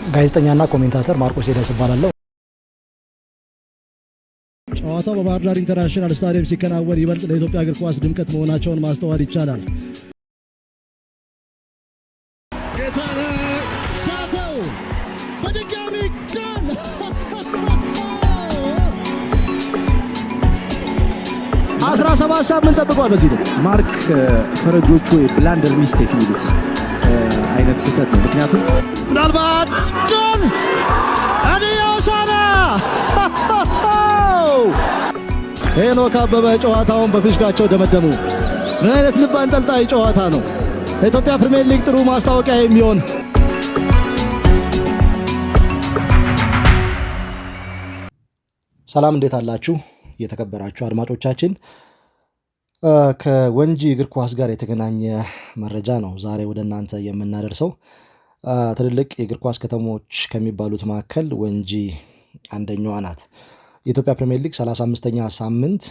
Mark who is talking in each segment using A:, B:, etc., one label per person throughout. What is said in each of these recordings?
A: ጋዜጠኛና ኮሜንታተር ማርቆስ ሄደስ እባላለሁ።
B: ጨዋታው በባህር ዳር ኢንተርናሽናል ስታዲየም ሲከናወን ይበልጥ ለኢትዮጵያ እግር ኳስ ድምቀት መሆናቸውን ማስተዋል ይቻላል። ሳተው በድጋሚ ጎል! 17 ሳምንት ጠብቋል። በዚህ ልክ
C: ማርክ ፈረጆቹ የብላንደር ሚስቴክ የሚሉት አይነት ስህተት ነው። ምክንያቱም
B: ምናልባት ጎል አዲዮሳና ሄኖክ አበበ ጨዋታውን በፊሽካቸው ደመደሙ። ምን አይነት ልብ አንጠልጣይ ጨዋታ ነው! ለኢትዮጵያ ፕሪሚየር ሊግ ጥሩ ማስታወቂያ የሚሆን
A: ሰላም፣ እንዴት አላችሁ የተከበራችሁ አድማጮቻችን? ከወንጂ እግር ኳስ ጋር የተገናኘ መረጃ ነው ዛሬ ወደ እናንተ የምናደርሰው። ትልልቅ የእግር ኳስ ከተሞች ከሚባሉት መካከል ወንጂ አንደኛዋ ናት። የኢትዮጵያ ፕሪሚየር ሊግ 35ኛ ሳምንት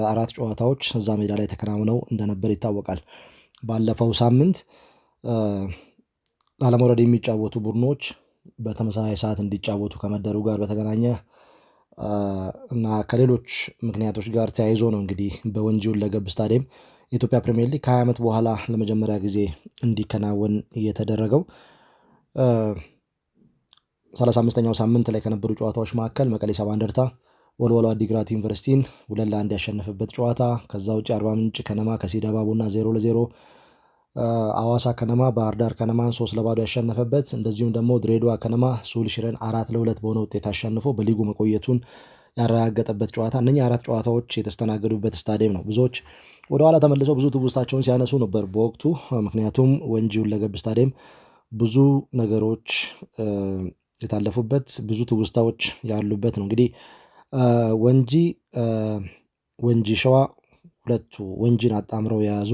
A: 4 ጨዋታዎች እዛ ሜዳ ላይ ተከናውነው እንደነበር ይታወቃል። ባለፈው ሳምንት ላለመውረድ የሚጫወቱ ቡድኖች በተመሳሳይ ሰዓት እንዲጫወቱ ከመደረጉ ጋር በተገናኘ እና ከሌሎች ምክንያቶች ጋር ተያይዞ ነው እንግዲህ በወንጂ ሁለገብ ስታዲየም የኢትዮጵያ ፕሪሚየር ሊግ ከ20 ዓመት በኋላ ለመጀመሪያ ጊዜ እንዲከናወን እየተደረገው። 35ኛው ሳምንት ላይ ከነበሩ ጨዋታዎች መካከል መቀሌ ሰባ እንደርታ ወልዋሎ አዲግራት ዩኒቨርሲቲን 2-1 ያሸነፈበት ጨዋታ፣ ከዛ ውጭ አርባ ምንጭ ከነማ ከሲዳማ ቡና 0-0፣ አዋሳ ከነማ ባህር ዳር ከነማን 3-0 ያሸነፈበት፣ እንደዚሁም ደግሞ ድሬዳዋ ከነማ ሱል ሽረን 4-2 በሆነ ውጤት አሸንፎ በሊጉ መቆየቱን ያረጋገጠበት ጨዋታ። እነኚህ 4 ጨዋታዎች የተስተናገዱበት ስታዲየም ነው። ብዙዎች ወደኋላ ተመልሰው ብዙ ትውስታቸውን ሲያነሱ ነበር በወቅቱ። ምክንያቱም ወንጂ ሁለገብ ስታዲየም ብዙ ነገሮች የታለፉበት ብዙ ትውስታዎች ያሉበት ነው። እንግዲህ ወንጂ ሸዋ ሁለቱ ወንጂን አጣምረው የያዙ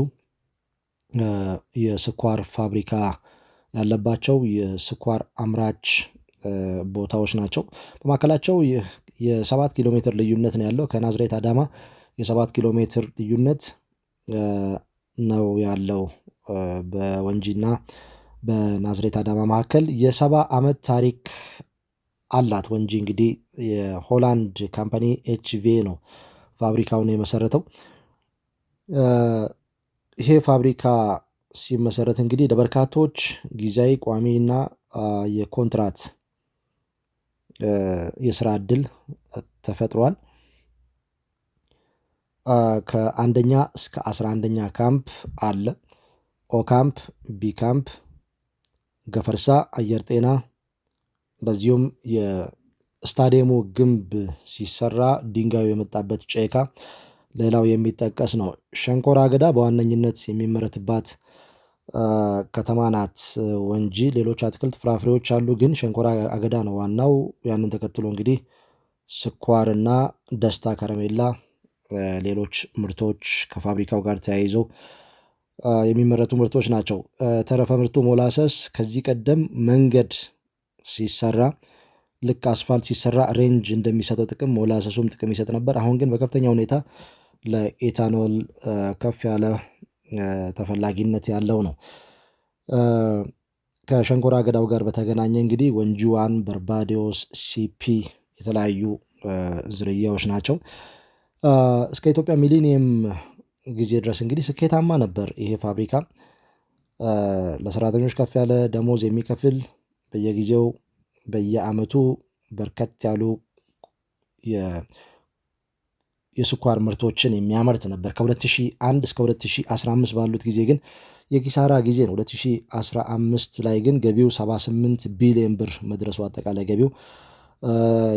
A: የስኳር ፋብሪካ ያለባቸው የስኳር አምራች ቦታዎች ናቸው። በመካከላቸው የ7 ኪሎ ሜትር ልዩነት ነው ያለው። ከናዝሬት አዳማ የ7 ኪሎ ሜትር ልዩነት ነው ያለው በወንጂና በናዝሬት አዳማ መካከል። የ70 ዓመት ታሪክ አላት ወንጂ። እንግዲህ የሆላንድ ካምፓኒ ኤችቪ ነው ፋብሪካውን የመሰረተው። ይሄ ፋብሪካ ሲመሰረት እንግዲህ ለበርካቶች ጊዜያዊ ቋሚና የኮንትራት የስራ እድል ተፈጥሯል። ከአንደኛ እስከ 11ኛ ካምፕ አለ። ኦ ካምፕ፣ ቢ ካምፕ፣ ገፈርሳ፣ አየር ጤና። በዚሁም የስታዲየሙ ግንብ ሲሰራ ድንጋዩ የመጣበት ጨካ ሌላው የሚጠቀስ ነው። ሸንኮራ አገዳ በዋነኝነት የሚመረትባት ከተማ ናት ወንጂ። ሌሎች አትክልት ፍራፍሬዎች አሉ፣ ግን ሸንኮራ አገዳ ነው ዋናው። ያንን ተከትሎ እንግዲህ ስኳርና ደስታ ከረሜላ፣ ሌሎች ምርቶች ከፋብሪካው ጋር ተያይዘው የሚመረቱ ምርቶች ናቸው። ተረፈ ምርቱ ሞላሰስ ከዚህ ቀደም መንገድ ሲሰራ ልክ አስፋልት ሲሰራ ሬንጅ እንደሚሰጠው ጥቅም ሞላሰሱም ጥቅም ይሰጥ ነበር። አሁን ግን በከፍተኛ ሁኔታ ለኤታኖል ከፍ ያለ ተፈላጊነት ያለው ነው። ከሸንኮራ አገዳው ጋር በተገናኘ እንግዲህ ወንጂዋን፣ በርባዲዮስ፣ ሲፒ የተለያዩ ዝርያዎች ናቸው። እስከ ኢትዮጵያ ሚሊኒየም ጊዜ ድረስ እንግዲህ ስኬታማ ነበር ይሄ ፋብሪካ። ለሰራተኞች ከፍ ያለ ደሞዝ የሚከፍል በየጊዜው በየአመቱ በርከት ያሉ የስኳር ምርቶችን የሚያመርት ነበር። ከ2001 እስከ 2015 ባሉት ጊዜ ግን የኪሳራ ጊዜ ነው። 2015 ላይ ግን ገቢው 78 ቢሊዮን ብር መድረሱ አጠቃላይ ገቢው።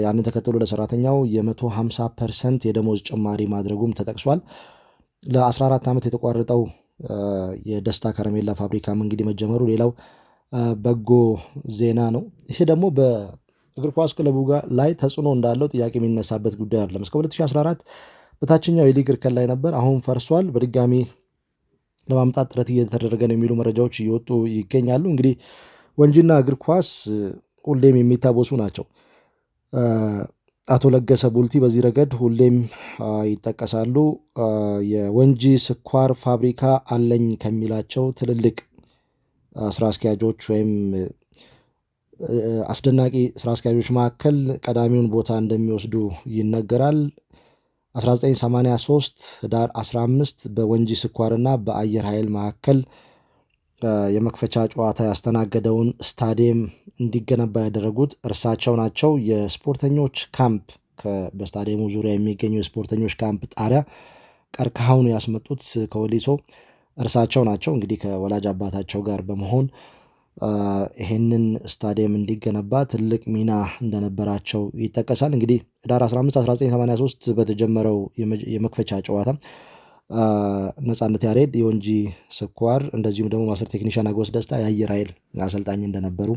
A: ያንን ተከትሎ ለሰራተኛው የ150% የደሞዝ ጭማሪ ማድረጉም ተጠቅሷል። ለ14 ዓመት የተቋረጠው የደስታ ከረሜላ ፋብሪካም እንግዲህ መጀመሩ ሌላው በጎ ዜና ነው። ይሄ ደግሞ በእግር ኳስ ክለቡ ላይ ተጽዕኖ እንዳለው ጥያቄ የሚነሳበት ጉዳይ አይደለም። እስከ 2014 በታችኛው የሊግ እርከን ላይ ነበር። አሁን ፈርሷል። በድጋሚ ለማምጣት ጥረት እየተደረገ ነው የሚሉ መረጃዎች እየወጡ ይገኛሉ። እንግዲህ ወንጂና እግር ኳስ ሁሌም የሚታወሱ ናቸው። አቶ ለገሰ ቡልቲ በዚህ ረገድ ሁሌም ይጠቀሳሉ። የወንጂ ስኳር ፋብሪካ አለኝ ከሚላቸው ትልልቅ ስራ አስኪያጆች ወይም አስደናቂ ስራ አስኪያጆች መካከል ቀዳሚውን ቦታ እንደሚወስዱ ይነገራል። 1983 ህዳር 15 በወንጂ ስኳርና በአየር ኃይል መካከል የመክፈቻ ጨዋታ ያስተናገደውን ስታዲየም እንዲገነባ ያደረጉት እርሳቸው ናቸው። የስፖርተኞች ካምፕ በስታዲየሙ ዙሪያ የሚገኘው የስፖርተኞች ካምፕ ጣሪያ ቀርከሃውን ያስመጡት ከወሊሶ እርሳቸው ናቸው። እንግዲህ ከወላጅ አባታቸው ጋር በመሆን ይሄንን ስታዲየም እንዲገነባ ትልቅ ሚና እንደነበራቸው ይጠቀሳል። እንግዲህ ህዳር 15 1983 በተጀመረው የመክፈቻ ጨዋታ ነጻነት ያሬድ የወንጂ ስኳር እንደዚሁም ደግሞ ማስተር ቴክኒሻን አጎስ ደስታ የአየር ኃይል አሰልጣኝ እንደነበሩ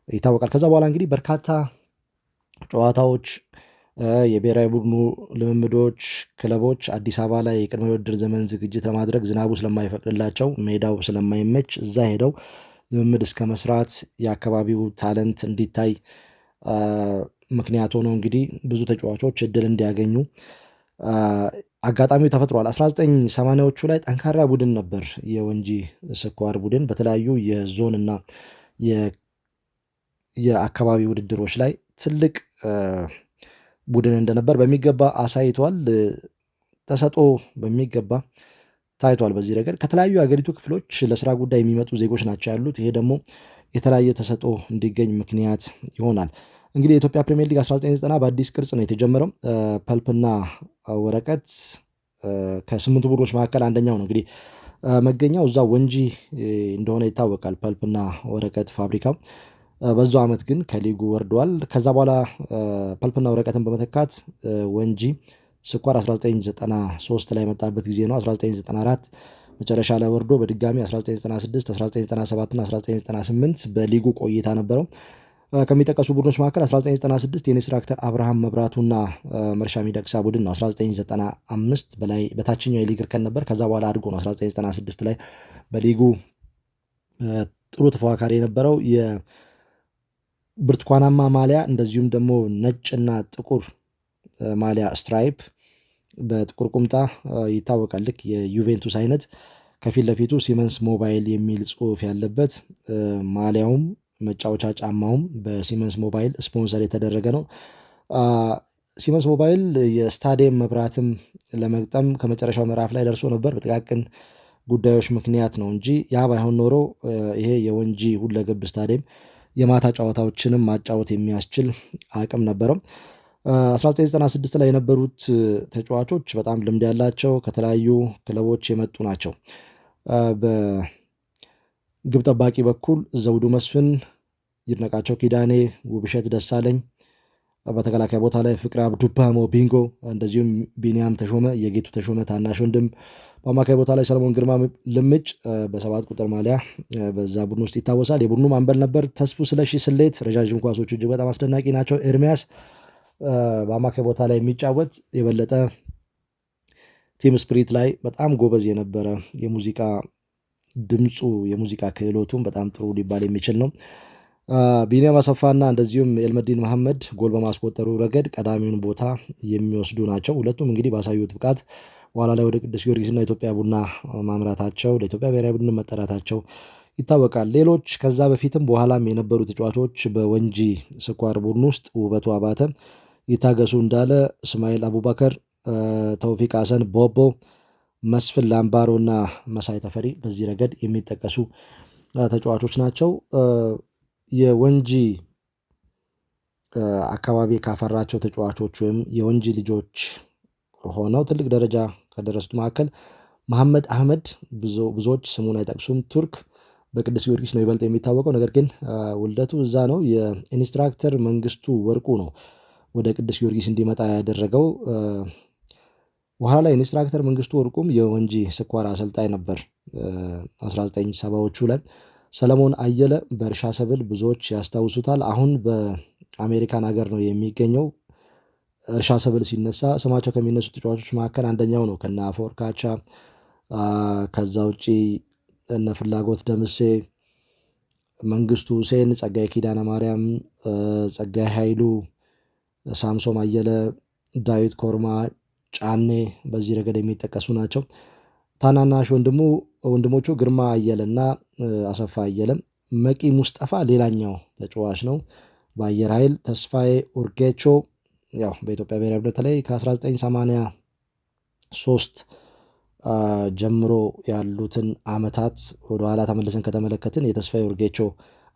A: ይታወቃል። ከዛ በኋላ እንግዲህ በርካታ ጨዋታዎች፣ የብሔራዊ ቡድኑ ልምምዶች፣ ክለቦች አዲስ አበባ ላይ የቅድመ ውድድር ዘመን ዝግጅት ለማድረግ ዝናቡ ስለማይፈቅድላቸው ሜዳው ስለማይመች እዛ ሄደው ልምምድ እስከ መስራት የአካባቢው ታለንት እንዲታይ ምክንያት ሆነው እንግዲህ ብዙ ተጫዋቾች እድል እንዲያገኙ አጋጣሚው ተፈጥሯል። 1980ዎቹ ላይ ጠንካራ ቡድን ነበር የወንጂ ስኳር ቡድን። በተለያዩ የዞን እና የአካባቢ ውድድሮች ላይ ትልቅ ቡድን እንደነበር በሚገባ አሳይቷል። ተሰጥኦ በሚገባ ታይቷል። በዚህ ረገድ ከተለያዩ የሀገሪቱ ክፍሎች ለስራ ጉዳይ የሚመጡ ዜጎች ናቸው ያሉት። ይሄ ደግሞ የተለያየ ተሰጥኦ እንዲገኝ ምክንያት ይሆናል። እንግዲህ የኢትዮጵያ ፕሪሚየር ሊግ 1990 በአዲስ ቅርጽ ነው የተጀመረው። ፐልፕና ወረቀት ከ8 ቡድኖች መካከል አንደኛው ነው። እንግዲህ መገኛው እዛ ወንጂ እንደሆነ ይታወቃል። ፐልፕና ወረቀት ፋብሪካው በዛው ዓመት ግን ከሊጉ ወርደዋል። ከዛ በኋላ ፐልፕና ወረቀትን በመተካት ወንጂ ስኳር 1993 ላይ የመጣበት ጊዜ ነው። 1994 መጨረሻ ላይ ወርዶ በድጋሚ 1996፣ 1997 እና 1998 በሊጉ ቆይታ ነበረው። ከሚጠቀሱ ቡድኖች መካከል 1996 የኢንስትራክተር አብርሃም መብራቱና መርሻ ሚደቅሳ ቡድን ነው። 1995 በላይ በታችኛው የሊግ እርከን ነበር። ከዛ በኋላ አድጎ ነው 1996 ላይ በሊጉ ጥሩ ተፎካካሪ የነበረው። የብርቱካናማ ማሊያ እንደዚሁም ደግሞ ነጭና ጥቁር ማሊያ ስትራይፕ በጥቁር ቁምጣ ይታወቃል። ልክ የዩቬንቱስ አይነት ከፊት ለፊቱ ሲመንስ ሞባይል የሚል ጽሑፍ ያለበት ማሊያውም መጫወቻ ጫማውም በሲመንስ ሞባይል ስፖንሰር የተደረገ ነው። ሲመንስ ሞባይል የስታዲየም መብራትም ለመግጠም ከመጨረሻው ምዕራፍ ላይ ደርሶ ነበር። በጥቃቅን ጉዳዮች ምክንያት ነው እንጂ ያ ባይሆን ኖሮ ይሄ የወንጂ ሁለገብ ስታዲየም የማታ ጨዋታዎችንም ማጫወት የሚያስችል አቅም ነበረው። 1996 ላይ የነበሩት ተጫዋቾች በጣም ልምድ ያላቸው ከተለያዩ ክለቦች የመጡ ናቸው። በግብ ጠባቂ በኩል ዘውዱ መስፍን፣ ይድነቃቸው ኪዳኔ፣ ውብሸት ደሳለኝ፣ በተከላካይ ቦታ ላይ ፍቅር አብዱባሞ ቢንጎ፣ እንደዚሁም ቢኒያም ተሾመ፣ የጌቱ ተሾመ ታናሽ ወንድም፣ በአማካይ ቦታ ላይ ሰለሞን ግርማ ልምጭ በ7 ቁጥር ማሊያ በዛ ቡድን ውስጥ ይታወሳል። የቡድኑ ማንበል ነበር ተስፉ ስለሺ ስሌት፣ ረዣዥም ኳሶቹ እጅግ በጣም አስደናቂ ናቸው። ኤርሚያስ በአማካይ ቦታ ላይ የሚጫወት የበለጠ ቲም ስፕሪት ላይ በጣም ጎበዝ የነበረ የሙዚቃ ድምፁ የሙዚቃ ክህሎቱም በጣም ጥሩ ሊባል የሚችል ነው። ቢኒያም አሰፋና እንደዚሁም ኤልመዲን መሐመድ ጎል በማስቆጠሩ ረገድ ቀዳሚውን ቦታ የሚወስዱ ናቸው። ሁለቱም እንግዲህ ባሳዩት ብቃት በኋላ ላይ ወደ ቅዱስ ጊዮርጊስና ኢትዮጵያ ቡና ማምራታቸው ለኢትዮጵያ ብሔራዊ ቡድን መጠራታቸው ይታወቃል። ሌሎች ከዛ በፊትም በኋላም የነበሩ ተጫዋቾች በወንጂ ስኳር ቡድን ውስጥ ውበቱ አባተ፣ ይታገሱ እንዳለ፣ እስማኤል አቡበከር፣ ተውፊቅ ሀሰን፣ ቦቦ መስፍን ላምባሮ እና መሳይ ተፈሪ በዚህ ረገድ የሚጠቀሱ ተጫዋቾች ናቸው። የወንጂ አካባቢ ካፈራቸው ተጫዋቾች ወይም የወንጂ ልጆች ሆነው ትልቅ ደረጃ ከደረሱት መካከል መሐመድ አህመድ ብዙዎች ስሙን አይጠቅሱም። ቱርክ በቅዱስ ጊዮርጊስ ነው ይበልጥ የሚታወቀው። ነገር ግን ውልደቱ እዛ ነው። የኢንስትራክተር መንግስቱ ወርቁ ነው ወደ ቅዱስ ጊዮርጊስ እንዲመጣ ያደረገው። በኋላ ላይ ኢንስትራክተር መንግስቱ ወርቁም የወንጂ ስኳር አሰልጣኝ ነበር። 1970ዎቹ ላይ ሰለሞን አየለ በእርሻ ሰብል ብዙዎች ያስታውሱታል። አሁን በአሜሪካን ሀገር ነው የሚገኘው። እርሻ ሰብል ሲነሳ ስማቸው ከሚነሱ ተጫዋቾች መካከል አንደኛው ነው ከነ አፈወርቅ ካቻ። ከዛ ውጪ እነ ፍላጎት ደምሴ፣ መንግስቱ ሁሴን፣ ጸጋይ ኪዳነ ማርያም፣ ጸጋይ ኃይሉ፣ ሳምሶም አየለ፣ ዳዊት ኮርማ፣ ጫኔ በዚህ ረገድ የሚጠቀሱ ናቸው። ታናናሽ ወንድሞቹ ግርማ አየለና አሰፋ አየለም መቂ ሙስጠፋ ሌላኛው ተጫዋች ነው። በአየር ኃይል ተስፋዬ ኡርጌቾ ያው በኢትዮጵያ ብሔራዊ ቡድን በተለይ ከ1983 ጀምሮ ያሉትን አመታት ወደኋላ ተመልሰን ከተመለከትን የተስፋዬ ኡርጌቾ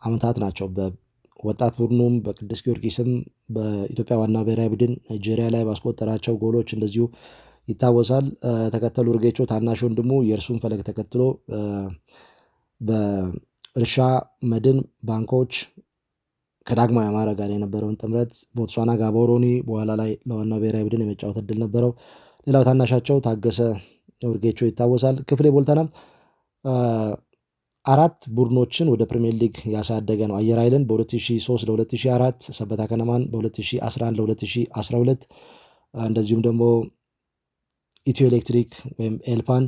A: አመታት ናቸው። በወጣት ቡድኑም በቅዱስ ጊዮርጊስም በኢትዮጵያ ዋና ብሔራዊ ቡድን ናይጄሪያ ላይ ባስቆጠራቸው ጎሎች እንደዚሁ ይታወሳል። ተከተሉ ኡርጌቾ ታናሽ ወንድሙ የእርሱን ፈለግ ተከትሎ በእርሻ መድን ባንኮች ከዳግማዊ አማራ ጋር የነበረውን ጥምረት ቦትስዋና ጋቦሮኒ በኋላ ላይ ለዋናው ብሔራዊ ቡድን የመጫወት እድል ነበረው። ሌላው ታናሻቸው ታገሰ ኡርጌቾ ይታወሳል። ክፍሌ ቦልተናም 4 ቡድኖችን ወደ ፕሪሚየር ሊግ ያሳደገ ነው። አየር ኃይልን በ2003 ለ2004፣ ሰበታ ከነማን በ2011 ለ2012 እንደዚሁም ደግሞ ኢትዮ ኤሌክትሪክ ወይም ኤልፓን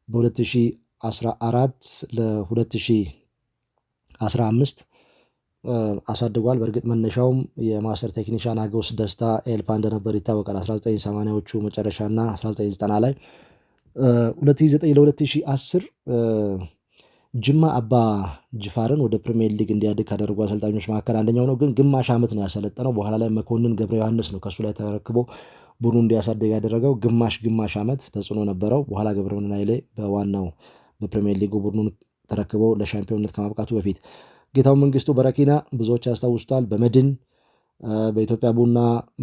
A: በ2014 ለ2015 አሳድጓል። በእርግጥ መነሻውም የማስተር ቴክኒሻን አገውስ ደስታ ኤልፓ እንደነበር ይታወቃል። 1980ዎቹ መጨረሻና 1990 ላይ 2009 ለ2010 ጅማ አባ ጅፋርን ወደ ፕሪሚየር ሊግ እንዲያድግ ካደረጉ አሰልጣኞች መካከል አንደኛው ነው። ግን ግማሽ ዓመት ነው ያሰለጠነው። በኋላ ላይ መኮንን ገብረ ዮሐንስ ነው ከእሱ ላይ ተረክቦ ቡድኑ እንዲያሳድግ ያደረገው። ግማሽ ዓመት ተጽዕኖ ነበረው። በኋላ ገብረምን ኃይሌ በዋናው በፕሪሚየር ሊጉ ቡድኑን ተረክበው ለሻምፒዮንነት ከማብቃቱ በፊት ጌታው መንግስቱ በረኪና ብዙዎች ያስታውሱታል። በመድን በኢትዮጵያ ቡና፣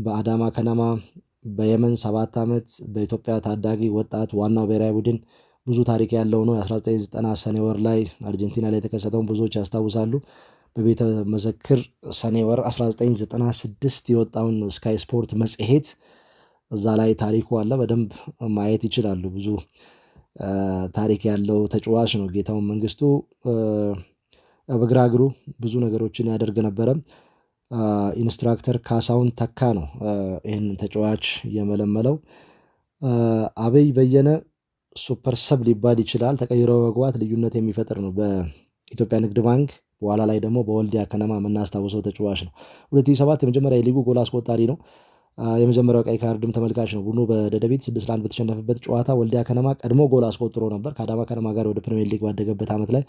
A: በአዳማ ከነማ፣ በየመን 7 ዓመት በኢትዮጵያ ታዳጊ ወጣት ዋናው ብሔራዊ ቡድን ብዙ ታሪክ ያለው ነው። የ1990 ሰኔ ወር ላይ አርጀንቲና ላይ የተከሰተውን ብዙዎች ያስታውሳሉ። በቤተ መዘክር ሰኔ ወር 1996 የወጣውን ስካይ ስፖርት መጽሔት እዛ ላይ ታሪኩ አለ። በደንብ ማየት ይችላሉ። ብዙ ታሪክ ያለው ተጫዋች ነው ጌታውን መንግስቱ። በግራ እግሩ ብዙ ነገሮችን ያደርግ ነበረ። ኢንስትራክተር ካሳውን ተካ ነው ይህንን ተጫዋች የመለመለው። አበይ በየነ ሱፐር ሰብ ሊባል ይችላል። ተቀይሮ መግባት ልዩነት የሚፈጥር ነው በኢትዮጵያ ንግድ ባንክ፣ በኋላ ላይ ደግሞ በወልዲያ ከነማ የምናስታውሰው ተጫዋች ነው። 2007 የመጀመሪያ የሊጉ ጎል አስቆጣሪ ነው። የመጀመሪያው ቀይ ካርድም ተመልካች ነው። ቡድኑ በደደቢት 6-1 በተሸነፈበት ጨዋታ ወልዲያ ከነማ ቀድሞ ጎል አስቆጥሮ ነበር። ከአዳማ ከነማ ጋር ወደ ፕሪሚየር ሊግ ባደገበት ዓመት ላይ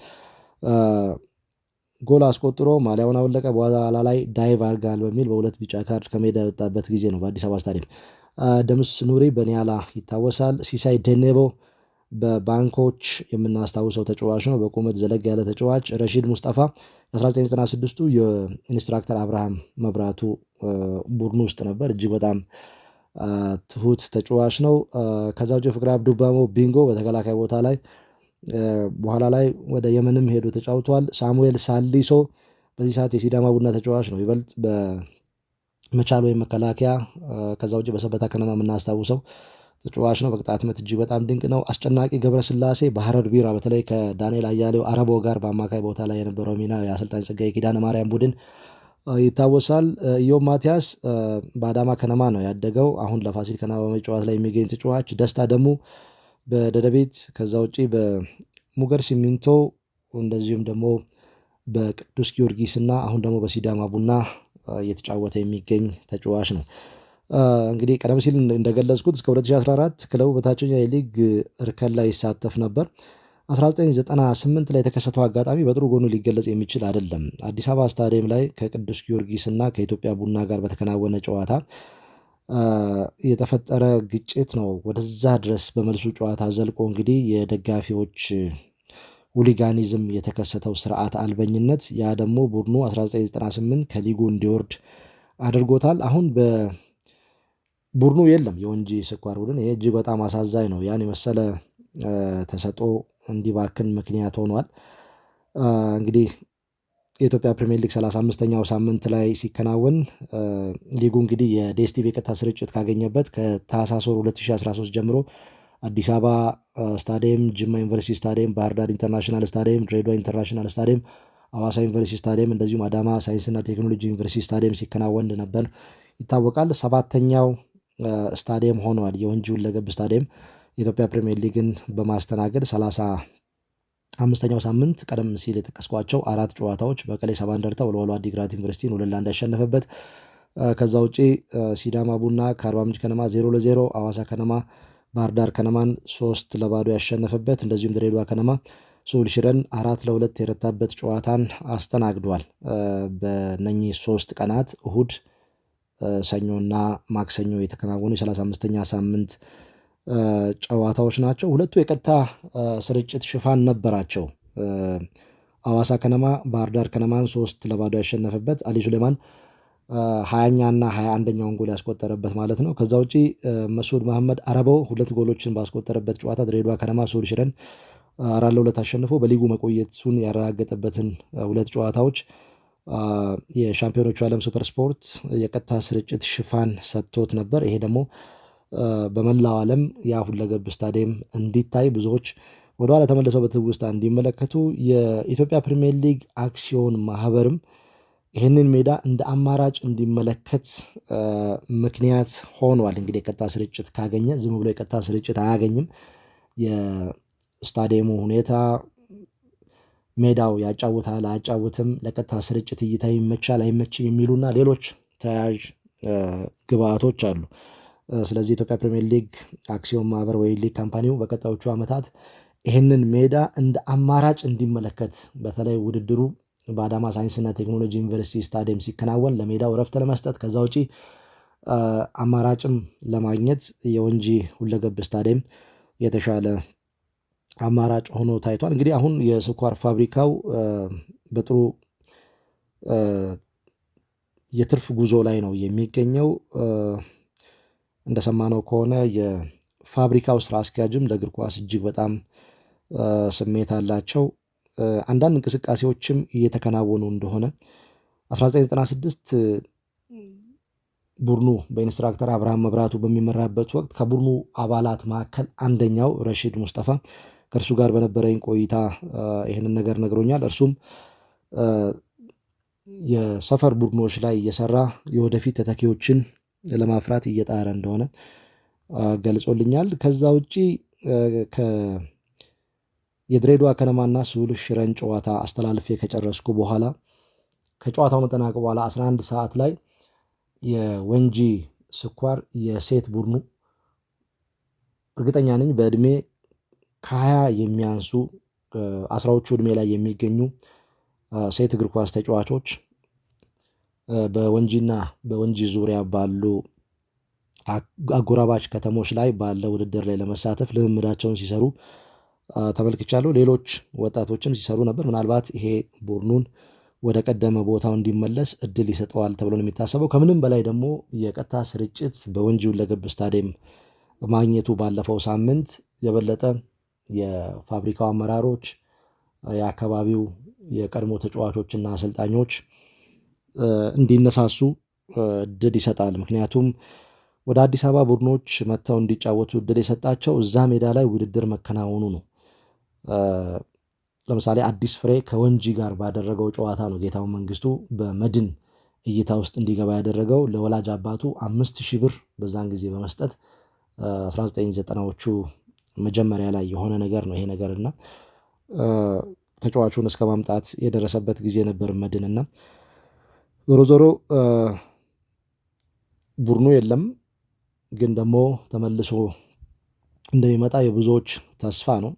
A: ጎል አስቆጥሮ ማሊያውን አወለቀ። በኋላ ላይ ዳይቭ አርጋል በሚል በ2 ቢጫ ካርድ ከሜዳ የወጣበት ጊዜ ነው በአዲስ አበባ ስታዲየም። ደምስ ኑሪ በኒያላ ይታወሳል። ሲሳይ ደኔቦ በባንኮች የምናስታውሰው ተጫዋች ነው። በቁመት ዘለግ ያለ ተጫዋች። ረሺድ ሙስጠፋ 1996ቱ የኢንስትራክተር አብርሃም መብራቱ ቡድኑ ውስጥ ነበር። እጅግ በጣም ትሁት ተጫዋች ነው። ከዛ ውጭ ፍቅር አብዱባሞ ቢንጎ በተከላካይ ቦታ ላይ በኋላ ላይ ወደ የመንም ሄዶ ተጫውቷል። ሳሙኤል ሳሊሶ በዚህ ሰዓት የሲዳማ ቡና ተጫዋች ነው። ይበልጥ በመቻል ወይም መከላከያ፣ ከዛ ውጭ በሰበታ ከነማ የምናስታውሰው ተጫዋች ነው። በቅጣት ምት እጅግ በጣም ድንቅ ነው። አስጨናቂ ገብረስላሴ በሐረር ቢራ በተለይ ከዳንኤል አያሌው አረቦ ጋር በአማካይ ቦታ ላይ የነበረው ሚና የአሰልጣኝ ጸጋዬ ኪዳነ ማርያም ቡድን ይታወሳል። ኢዮብ ማቲያስ በአዳማ ከነማ ነው ያደገው። አሁን ለፋሲል ከነማ በመጫወት ላይ የሚገኝ ተጫዋች። ደስታ ደግሞ በደደቤት፣ ከዛ ውጭ በሙገር ሲሚንቶ እንደዚሁም ደግሞ በቅዱስ ጊዮርጊስ እና አሁን ደግሞ በሲዳማ ቡና እየተጫወተ የሚገኝ ተጫዋች ነው። እንግዲህ ቀደም ሲል እንደገለጽኩት እስከ 2014 ክለቡ በታችኛው የሊግ እርከን ላይ ይሳተፍ ነበር። 1998 ላይ የተከሰተው አጋጣሚ በጥሩ ጎኑ ሊገለጽ የሚችል አይደለም። አዲስ አበባ ስታዲየም ላይ ከቅዱስ ጊዮርጊስ እና ከኢትዮጵያ ቡና ጋር በተከናወነ ጨዋታ የተፈጠረ ግጭት ነው ወደዛ ድረስ በመልሱ ጨዋታ ዘልቆ እንግዲህ የደጋፊዎች ሁሊጋኒዝም የተከሰተው ስርዓት አልበኝነት፣ ያ ደግሞ ቡድኑ 1998 ከሊጉ እንዲወርድ አድርጎታል። አሁን በቡድኑ የለም የወንጂ ስኳር ቡድን። ይሄ እጅግ በጣም አሳዛኝ ነው። ያን የመሰለ ተሰጥኦ እንዲባክን ምክንያት ሆኗል። እንግዲህ የኢትዮጵያ ፕሪሚየር ሊግ 35ኛው ሳምንት ላይ ሲከናወን ሊጉ እንግዲህ የዴስቲቪ ቀጥታ ስርጭት ካገኘበት ከታህሳስ 2013 ጀምሮ አዲስ አበባ ስታዲየም፣ ጅማ ዩኒቨርሲቲ ስታዲየም፣ ባህር ዳር ኢንተርናሽናል ስታዲየም፣ ድሬዳዋ ኢንተርናሽናል ስታዲየም፣ ሐዋሳ ዩኒቨርሲቲ ስታዲየም እንደዚሁም አዳማ ሳይንስና ቴክኖሎጂ ዩኒቨርሲቲ ስታዲየም ሲከናወን እንደነበር ይታወቃል። 7ኛው ስታዲየም ሆኗል የወንጂ ሁለገብ ስታዲየም የኢትዮጵያ ፕሪሚየር ሊግን በማስተናገድ 35ኛው ሳምንት ቀደም ሲል የጠቀስኳቸው 4 ጨዋታዎች መቀሌ ሰባ እንደርታ ወልዋሎ አዲግራት ዩኒቨርሲቲን 2-1 ያሸነፈበት። ከዛ ውጪ ሲዳማ ቡና ከአርባ ምንጭ ከነማ 0-0፣ ሐዋሳ ከነማ ባህር ዳር ከነማን 3-0 ያሸነፈበት፣ እንደዚሁም ድሬዳዋ ከነማ ስሁል ሽረን 4-2 የረታበት ጨዋታን አስተናግዷል። በነኚህ 3 ቀናት እሁድ፣ ሰኞና ማክሰኞ የተከናወኑ የ35ኛ ሳምንት ጨዋታዎች ናቸው። ሁለቱ የቀጥታ ስርጭት ሽፋን ነበራቸው። ሐዋሳ ከነማ ባህር ዳር ከነማን 3-0 ያሸነፈበት፣ አሊ ሱሌማን 20ኛና 21ኛውን ጎል ያስቆጠረበት ማለት ነው። ከዛ ውጪ መስዑድ መሐመድ አረበው 2 ጎሎችን ባስቆጠረበት ጨዋታ ድሬዳዋ ከነማ ስሁል ሽረን 4-2 አሸንፎ በሊጉ መቆየቱን ያረጋገጠበትን 2 ጨዋታዎች የሻምፒዮኖቹ ዓለም ሱፐር ስፖርት የቀጥታ ስርጭት ሽፋን ሰጥቶት ነበር። ይሄ ደግሞ በመላው ዓለም ያ ሁለገብ ስታዲየም እንዲታይ ብዙዎች ወደኋላ ተመልሰው በትውስታ እንዲመለከቱ የኢትዮጵያ ፕሪሚየር ሊግ አክሲዮን ማህበርም ይህንን ሜዳ እንደ አማራጭ እንዲመለከት ምክንያት ሆኗል። እንግዲህ የቀጥታ ስርጭት ካገኘ ዝም ብሎ የቀጥታ ስርጭት አያገኝም። የስታዲየሙ ሁኔታ፣ ሜዳው ያጫውታል አያጫውትም፣ ለቀጥታ ስርጭት እይታ ይመቻል አይመችም የሚሉና ሌሎች ተያያዥ ግብአቶች አሉ። ስለዚህ የኢትዮጵያ ፕሪሚየር ሊግ አክሲዮን ማህበር ወይ ሊግ ካምፓኒው በቀጣዮቹ ዓመታት ይህንን ሜዳ እንደ አማራጭ እንዲመለከት በተለይ ውድድሩ በአዳማ ሳይንስና ቴክኖሎጂ ዩኒቨርሲቲ ስታዲየም ሲከናወን ለሜዳው እረፍት ለመስጠት ከዛ ውጪ አማራጭም ለማግኘት የወንጂ ሁለገብ ስታዲየም የተሻለ አማራጭ ሆኖ ታይቷል። እንግዲህ አሁን የስኳር ፋብሪካው በጥሩ የትርፍ ጉዞ ላይ ነው የሚገኘው። እንደሰማነው ከሆነ የፋብሪካው ስራ አስኪያጅም ለእግር ኳስ እጅግ በጣም ስሜት አላቸው። አንዳንድ እንቅስቃሴዎችም እየተከናወኑ እንደሆነ 1996 ቡድኑ በኢንስትራክተር አብርሃም መብራቱ በሚመራበት ወቅት ከቡድኑ አባላት መካከል አንደኛው ረሺድ ሙስጠፋ ከእርሱ ጋር በነበረኝ ቆይታ ይህንን ነገር ነግሮኛል። እርሱም የሰፈር ቡድኖች ላይ እየሰራ የወደፊት ተተኪዎችን ለማፍራት እየጣረ እንደሆነ ገልጾልኛል። ከዛ ውጪ የድሬዳዋ ከነማና ስሁል ሽረን ጨዋታ አስተላልፌ ከጨረስኩ በኋላ ከጨዋታው መጠናቀቅ በኋላ 11 ሰዓት ላይ የወንጂ ስኳር የሴት ቡድኑ እርግጠኛ ነኝ በዕድሜ ከ20 የሚያንሱ 10ዎቹ ዕድሜ ላይ የሚገኙ ሴት እግር ኳስ ተጫዋቾች በወንጂና በወንጂ ዙሪያ ባሉ አጎራባች ከተሞች ላይ ባለ ውድድር ላይ ለመሳተፍ ልምምዳቸውን ሲሰሩ ተመልክቻለሁ። ሌሎች ወጣቶችም ሲሰሩ ነበር። ምናልባት ይሄ ቡድኑን ወደ ቀደመ ቦታው እንዲመለስ እድል ይሰጠዋል ተብሎ ነው የሚታሰበው። ከምንም በላይ ደግሞ የቀጥታ ስርጭት በወንጂ ሁለገብ ስታዲየም ማግኘቱ ባለፈው ሳምንት የበለጠ የፋብሪካው አመራሮች፣ የአካባቢው የቀድሞ ተጫዋቾችና አሰልጣኞች እንዲነሳሱ እድል ይሰጣል። ምክንያቱም ወደ አዲስ አበባ ቡድኖች መጥተው እንዲጫወቱ እድል የሰጣቸው እዛ ሜዳ ላይ ውድድር መከናወኑ ነው። ለምሳሌ አዲስ ፍሬ ከወንጂ ጋር ባደረገው ጨዋታ ነው ጌታሁን መንግስቱ በመድን እይታ ውስጥ እንዲገባ ያደረገው። ለወላጅ አባቱ 5,000 ብር በዛን ጊዜ በመስጠት 1990ዎቹ መጀመሪያ ላይ የሆነ ነገር ነው ይሄ ነገርና ተጫዋቹን እስከ ማምጣት የደረሰበት ጊዜ ነበር መድንና ዞሮ ዞሮ ቡድኑ የለም፣ ግን ደግሞ ተመልሶ እንደሚመጣ የብዙዎች ተስፋ ነው።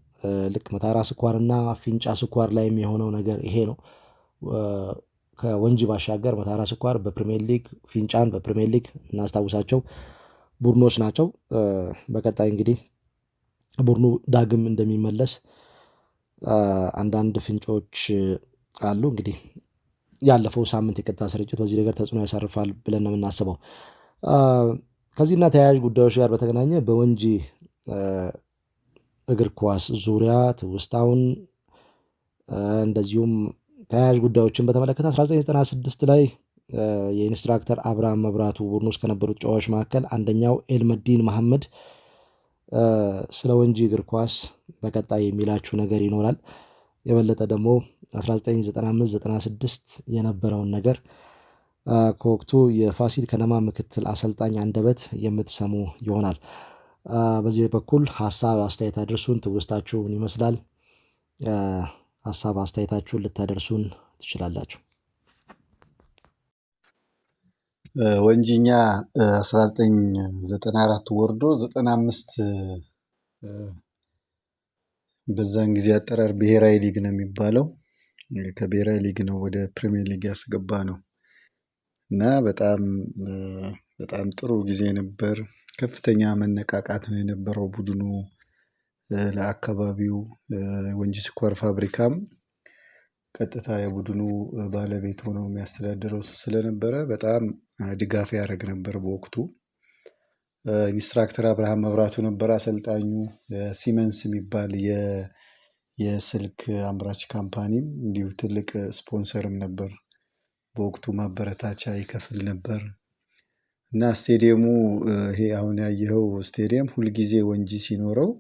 A: ልክ መታራ ስኳርና ፊንጫ ስኳር ላይ የሚሆነው ነገር ይሄ ነው። ከወንጂ ባሻገር መታራ ስኳር በፕሪሚየር ሊግ፣ ፊንጫን በፕሪሚየር ሊግ እናስታውሳቸው ቡድኖች ናቸው። በቀጣይ እንግዲህ ቡድኑ ዳግም እንደሚመለስ አንዳንድ ፍንጮች አሉ። እንግዲህ ያለፈው ሳምንት የቀጥታ ስርጭት በዚህ ነገር ተጽዕኖ ያሳርፋል ብለን ነው የምናስበው። ከዚህና ተያያዥ ጉዳዮች ጋር በተገናኘ በወንጂ እግር ኳስ ዙሪያ ትውስታውን እንደዚሁም ተያያዥ ጉዳዮችን በተመለከተ 1996 ላይ የኢንስትራክተር አብርሃም መብራቱ ቡድን ውስጥ ከነበሩት ተጫዋቾች መካከል አንደኛው ኤልመዲን መሐመድ ስለ ወንጂ እግር ኳስ በቀጣይ የሚላችሁ ነገር ይኖራል። የበለጠ ደግሞ 1995-96 የነበረውን ነገር ከወቅቱ የፋሲል ከነማ ምክትል አሰልጣኝ አንደበት የምትሰሙ ይሆናል። በዚህ በኩል ሀሳብ አስተያየት አድርሱን። ትውስታችሁን ይመስላል። ሀሳብ አስተያየታችሁን ልታደርሱን ትችላላችሁ።
D: ወንጂኛ 1994 ወርዶ 95 በዛን ጊዜ አጠራር ብሔራዊ ሊግ ነው የሚባለው። ከብሔራዊ ሊግ ነው ወደ ፕሪሚየር ሊግ ያስገባ ነው እና በጣም ጥሩ ጊዜ ነበር። ከፍተኛ መነቃቃት ነው የነበረው ቡድኑ ለአካባቢው ወንጂ ስኳር ፋብሪካም ቀጥታ የቡድኑ ባለቤት ሆኖ የሚያስተዳድረው እሱ ስለነበረ በጣም ድጋፍ ያደርግ ነበር በወቅቱ። ኢንስትራክተር አብርሃም መብራቱ ነበር አሰልጣኙ። ሲመንስ የሚባል የስልክ አምራች ካምፓኒም እንዲሁ ትልቅ ስፖንሰርም ነበር። በወቅቱ ማበረታቻ ይከፍል ነበር እና ስቴዲየሙ ይሄ አሁን ያየኸው ስቴዲየም ሁልጊዜ ወንጂ ሲኖረው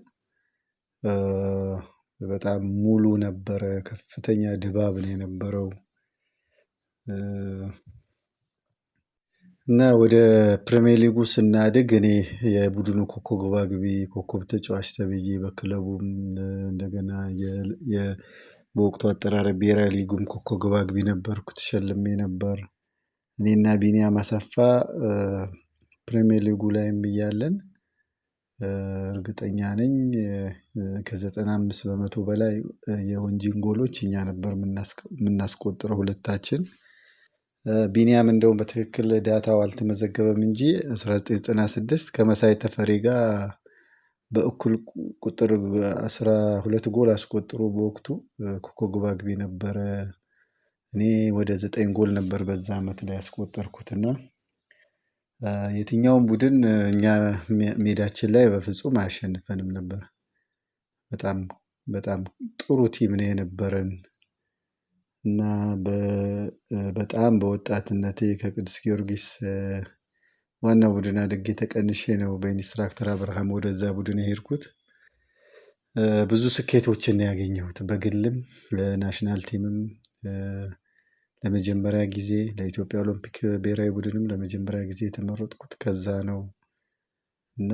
D: በጣም ሙሉ ነበረ። ከፍተኛ ድባብ ነው የነበረው እና ወደ ፕሪሚየር ሊጉ ስናድግ እኔ የቡድኑ ኮከብ ግብ አግቢ፣ ኮከብ ተጫዋች ተብዬ በክለቡም እንደገና በወቅቱ አጠራር ብሔራዊ ሊጉም ኮከብ ግብ አግቢ ነበርኩ፣ ተሸልሜ ነበር። እኔና ቢኒያም አሰፋ ፕሪሚየር ሊጉ ላይም እያለን እርግጠኛ ነኝ ከ95 በመቶ በላይ የወንጂን ጎሎች እኛ ነበር የምናስቆጥረው ሁለታችን። ቢኒያም እንደውም በትክክል ዳታው አልተመዘገበም እንጂ 1996 ከመሳይ ተፈሪ ጋር በእኩል ቁጥር 12 ጎል አስቆጥሮ በወቅቱ ኮከብ ግብ አግቢ ነበረ። እኔ ወደ 9 ጎል ነበር በዛ ዓመት ላይ ያስቆጠርኩትና የትኛውም ቡድን እኛ ሜዳችን ላይ በፍጹም አያሸንፈንም ነበር። በጣም ጥሩ ቲም ነው የነበረን እና በጣም በወጣትነቴ ከቅዱስ ጊዮርጊስ ዋናው ቡድን አድጌ ተቀንሼ ነው በኢንስትራክተር አብርሃም ወደዛ ቡድን የሄድኩት። ብዙ ስኬቶችን ነው ያገኘሁት በግልም ለናሽናል ቲምም ለመጀመሪያ ጊዜ ለኢትዮጵያ ኦሎምፒክ ብሔራዊ ቡድንም ለመጀመሪያ ጊዜ የተመረጥኩት ከዛ ነው እና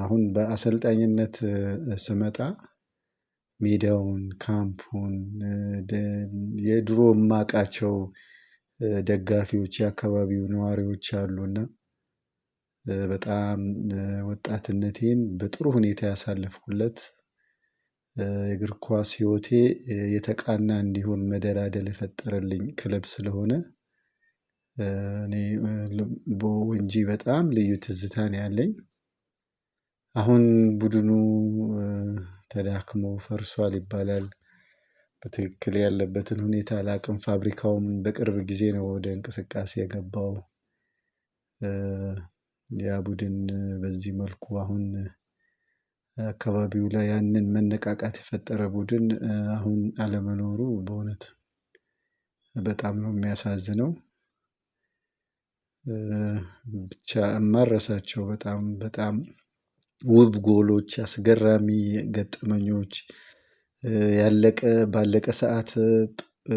D: አሁን በአሰልጣኝነት ስመጣ ሜዳውን፣ ካምፑን፣ የድሮ የማውቃቸው ደጋፊዎች፣ የአካባቢው ነዋሪዎች አሉና በጣም ወጣትነቴን በጥሩ ሁኔታ ያሳለፍኩለት የእግር ኳስ ህይወቴ የተቃና እንዲሆን መደላደል የፈጠረልኝ ክለብ ስለሆነ እኔ በወንጂ በጣም ልዩ ትዝታ ነው ያለኝ። አሁን ቡድኑ ተዳክሞ ፈርሷል ይባላል። በትክክል ያለበትን ሁኔታ አላውቅም። ፋብሪካውም በቅርብ ጊዜ ነው ወደ እንቅስቃሴ የገባው። ያ ቡድን በዚህ መልኩ አሁን አካባቢው ላይ ያንን መነቃቃት የፈጠረ ቡድን አሁን አለመኖሩ በእውነት በጣም ነው የሚያሳዝነው። ብቻ የማልረሳቸው በጣም ውብ ጎሎች፣ አስገራሚ ገጠመኞች፣ ባለቀ ሰዓት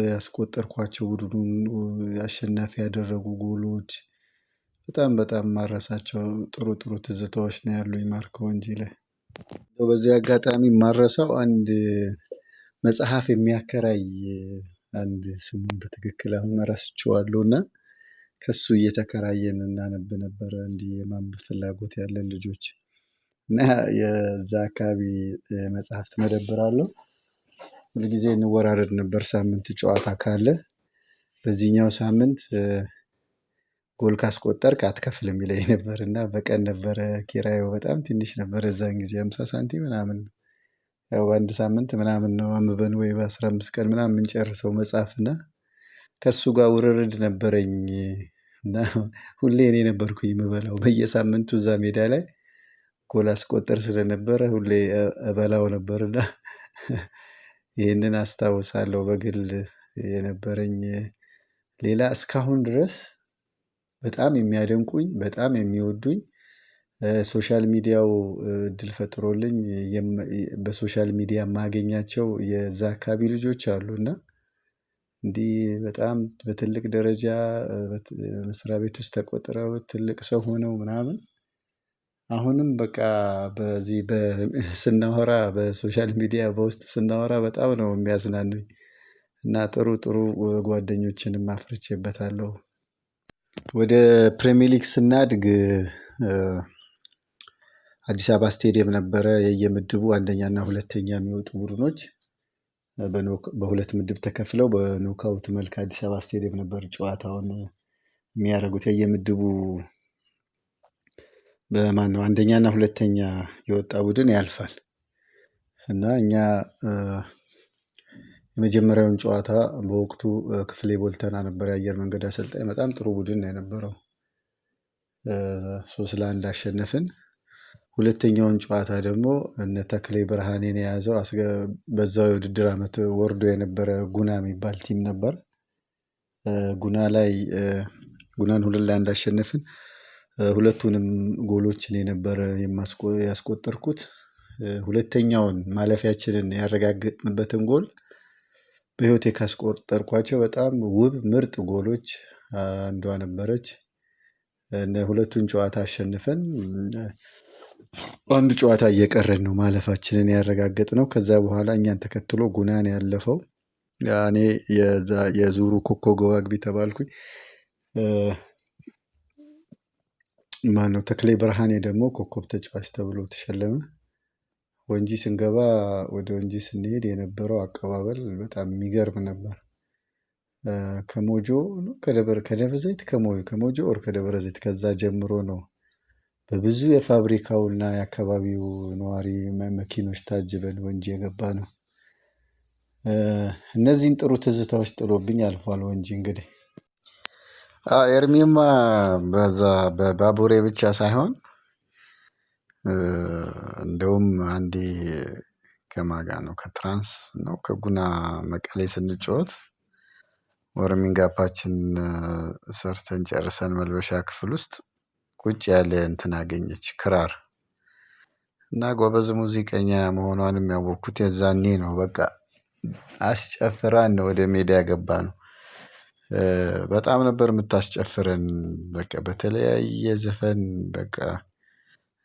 D: ያስቆጠርኳቸው ቡድኑን አሸናፊ ያደረጉ ጎሎች በጣም የማልረሳቸው ጥሩ ትዝታዎች ነው ያሉኝ ማርኮ ወንጂ ላይ። በዚህ አጋጣሚ የማልረሳው አንድ መጽሐፍ የሚያከራይ አንድ ስሙን በትክክል አሁን ረስቼዋለሁ እና ከሱ እየተከራየን እናነብ ነበረ እንዲህ የማንበብ ፍላጎት ያለን ልጆች እና የዛ አካባቢ መጽሐፍት መደብር አለው። ሁልጊዜ እንወራረድ ነበር ሳምንት ጨዋታ ካለ በዚህኛው ሳምንት ጎል ካስቆጠርክ አትከፍልም ይለኝ ነበር እና በቀን ነበረ ኪራዩ በጣም ትንሽ ነበር የዛን ጊዜ 50 ሳንቲም ምናምን። ያው በአንድ ሳምንት ምናምን ነው አንብበን ወይ በ15 ቀን ምናምን የምንጨርሰው መጽሐፍ እና ከሱ ጋር ውርርድ ነበረኝ እና ሁሌ እኔ ነበርኩኝ የምበላው በየሳምንቱ እዛ ሜዳ ላይ ጎል አስቆጥር ስለነበረ ሁሌ እበላው ነበርና ይህንን አስታውሳለሁ በግል የነበረኝ። ሌላ እስካሁን ድረስ በጣም የሚያደንቁኝ በጣም የሚወዱኝ ሶሻል ሚዲያው እድል ፈጥሮልኝ በሶሻል ሚዲያ የማገኛቸው የዛ አካባቢ ልጆች አሉ እና እንዲህ በጣም በትልቅ ደረጃ መስሪያ ቤት ውስጥ ተቆጥረው ትልቅ ሰው ሆነው ምናምን አሁንም በቃ በዚህ ስናወራ በሶሻል ሚዲያ በውስጥ ስናወራ በጣም ነው የሚያዝናኑኝ እና ጥሩ ጓደኞችንም አፍርቼበታለሁ። ወደ ፕሪሚየር ሊግ ስናድግ አዲስ አበባ ስቴዲየም ነበረ የየምድቡ አንደኛና ሁለተኛ የሚወጡ ቡድኖች በሁለት ምድብ ተከፍለው በኖካውት መልክ አዲስ አበባ ስቴዲየም ነበር ጨዋታውን የሚያደርጉት። የየምድቡ በማን ነው አንደኛና ሁለተኛ የወጣ ቡድን ያልፋል እና እኛ የመጀመሪያውን ጨዋታ በወቅቱ ክፍሌ ቦልተና ነበር የአየር መንገድ አሰልጣኝ። በጣም ጥሩ ቡድን ነው የነበረው። 3-1 አሸነፍን። ሁለተኛውን ጨዋታ ደግሞ እነ ተክሌ ብርሃኔን የያዘው በዛው የውድድር ዓመት ወርዶ የነበረ ጉና የሚባል ቲም ነበር። ጉናን 2-1 አሸነፍን። ሁለቱንም ጎሎችን የነበረ ያስቆጠርኩት። ሁለተኛውን ማለፊያችንን ያረጋገጥንበትን ጎል በህይወቴ ካስቆጠርኳቸው በጣም ውብ ምርጥ ጎሎች አንዷ ነበረች። ሁለቱን ጨዋታ አሸንፈን አንድ ጨዋታ እየቀረን ነው ማለፋችንን ያረጋገጥነው። ከዛ በኋላ እኛን ተከትሎ ጉናን ያለፈው እኔ የዙሩ ኮከብ ግብ አግቢ ተባልኩኝ። ማነው ተክሌ ብርሃኔ ደግሞ ኮከብ ተጫዋች ተብሎ ተሸለመ። ወንጂ ስንገባ ወደ ወንጂ ስንሄድ የነበረው አቀባበል በጣም የሚገርም ነበር። ከሞጆ ከደብረ ዘይት ከሞጆ ኦር ከደብረ ዘይት ከዛ ጀምሮ ነው በብዙ የፋብሪካውና የአካባቢው ነዋሪ መኪኖች ታጅበን ወንጂ የገባ ነው። እነዚህን ጥሩ ትዝታዎች ጥሎብኝ አልፏል ወንጂ። እንግዲህ ኤርሚማ በዛ በባቡሬ ብቻ ሳይሆን እንደውም አንዴ ከማጋ ነው ከትራንስ ነው ከጉና መቀሌ ስንጫወት ወርሚንግ አፓችን ሰርተን ጨርሰን መልበሻ ክፍል ውስጥ ቁጭ ያለ እንትን አገኘች ክራር እና ጎበዝ ሙዚቀኛ መሆኗንም ያወቅኩት የዛኔ ነው። በቃ አስጨፍራን ነው ወደ ሜዳ ያገባነው። በጣም ነበር የምታስጨፍረን። በቃ በተለያየ ዘፈን በቃ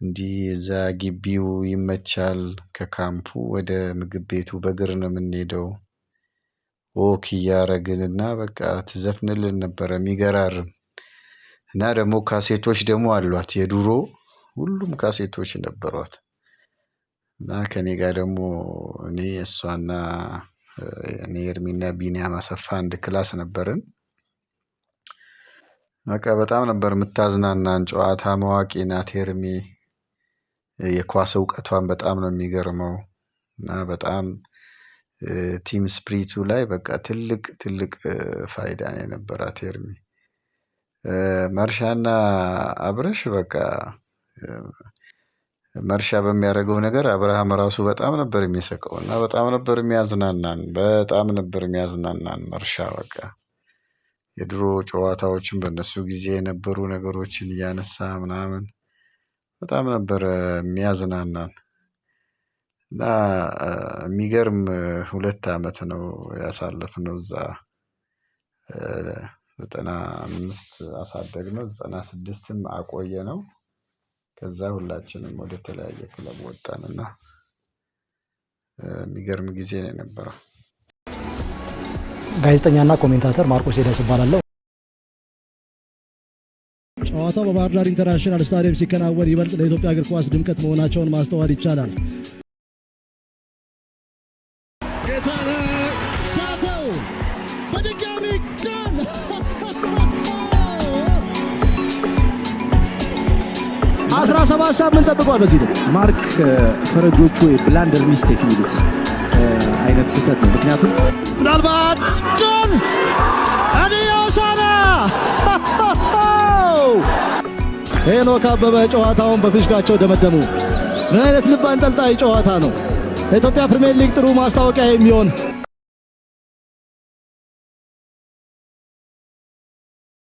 D: እንዲህ እዛ ግቢው ይመቻል። ከካምፑ ወደ ምግብ ቤቱ በእግር ነው የምንሄደው። ወክ እያረግንና በቃ ትዘፍንልን ነበረ የሚገራርም። እና ደግሞ ካሴቶች ደግሞ አሏት የድሮ ሁሉም ካሴቶች ነበሯት። እና ከኔ ጋር ደግሞ እኔ እሷና እኔ ኤርሚና ቢኒያም አሰፋ አንድ ክላስ ነበርን። በቃ በጣም ነበር የምታዝናናን። ጨዋታ ማዋቂ ናት ኤርሚ። የኳስ እውቀቷን በጣም ነው የሚገርመው። እና በጣም ቲም ስፕሪቱ ላይ በቃ ትልቅ ፋይዳ ነው የነበራት ኤርሚ። መርሻና አብረሽ በቃ መርሻ በሚያደርገው ነገር አብርሃም ራሱ በጣም ነበር የሚስቀው እና በጣም ነበር የሚያዝናናን መርሻ። በቃ የድሮ ጨዋታዎችን በእነሱ ጊዜ የነበሩ ነገሮችን እያነሳ ምናምን በጣም ነበር የሚያዝናናን። እና የሚገርም 2 ዓመት ነው ያሳለፍነው እዛ። 95 አሳደግነው 96ም አቆየነው። ከዛ ሁላችንም ወደ ተለያየ ክለብ ወጣንና የሚገርም ጊዜ ነው የነበረው።
A: ጋዜጠኛና ኮሜንታተር ማርቆስ ሄደስ እባላለሁ።
B: ጨዋታው በባህር ዳር ኢንተርናሽናል ስታዲየም ሲከናወን ይበልጥ ለኢትዮጵያ እግር ኳስ ድምቀት መሆናቸውን ማስተዋል ይቻላል። ሳተው በድጋሚ ጎል! 17 ሳምንት ጠብቋል። በዚህ ዕለት
C: ማርክ ፈረጆቹ የብላንደር ሚስቴክ የሚሉት አይነት ስህተት ነው። ምክንያቱም
B: ምናልባት ጎል አዲዮሳና ሄኖክ አበበ ጨዋታውን በፊሽካቸው ደመደሙ። ምን አይነት ልብ አንጠልጣይ ጨዋታ ነው! ለኢትዮጵያ ፕሪሚየር ሊግ ጥሩ ማስታወቂያ የሚሆን